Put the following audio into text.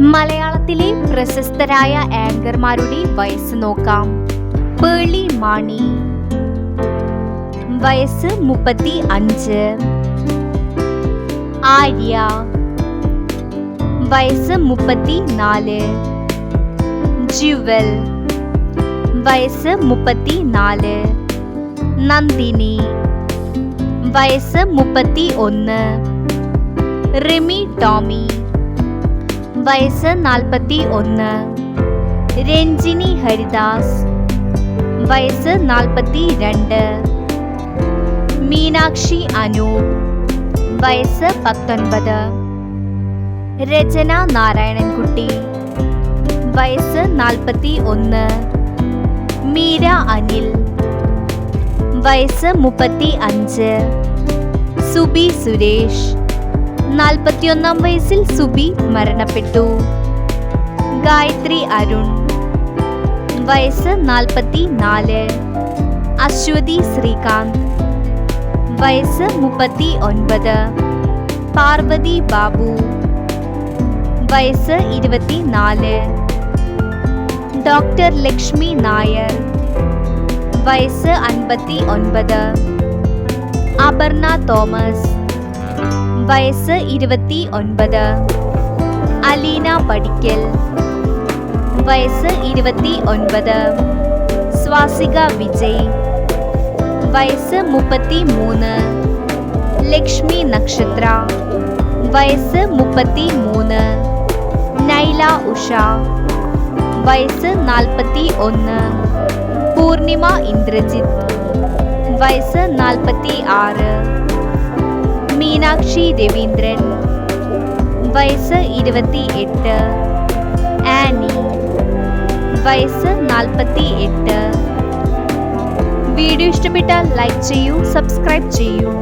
മലയാളത്തിലെ പ്രശസ്തരായ ആങ്കർമാരുടെ വയസ്സ് നോക്കാം. പേളി മാണി വയസ്സ് 35. ആര്യ വയസ്സ് 34. ജ്യുവൽ വയസ്സ് 34. നന്ദിനി വയസ്സ് 31. റിമി ടോമി വയസ്സ് 41. രഞ്ജിനി ഹരിദാസ് വയസ്സ് 42. മീനാക്ഷി അനൂപ് വയസ്സ് 19. രചന നാരായണൻകുട്ടി വയസ്സ് 41. മീര അനിൽ വയസ്സ് 35. സുബി സുരേഷ് 41 വയസ്സിൽ സുബി മരണപ്പെട്ടു. ഗായത്രി അരുൺ വയസ്സ് 44. അശ്വതി ശ്രീകാന്ത് വയസ്സ് 39. പാർവതി ബാബു വയസ്സ് 24. ഡോക്ടർ ലക്ഷ്മി നായർ വയസ്സ് 59. അപർണ തോമസ് വയസ്സ് 29. അലീന പടിക്കൽ വയസ്സ് 29. സ്വാസിക വിജയ് വയസ്സ് 33. ലക്ഷ്മി നക്ഷത്ര വയസ്സ് 33. നൈല ഉഷ വയസ്സ് 41. പൂർണിമ ഇന്ദ്രജിത്ത് വയസ്സ് 46. മീനാക്ഷി രവീന്ദ്രൻ വയസ്സ് 28. ആനി വയസ്സ് 48. വീഡിയോ ഇഷ്ടപ്പെട്ടാൽ ലൈക്ക് ചെയ്യൂ, സബ്സ്ക്രൈബ് ചെയ്യൂ.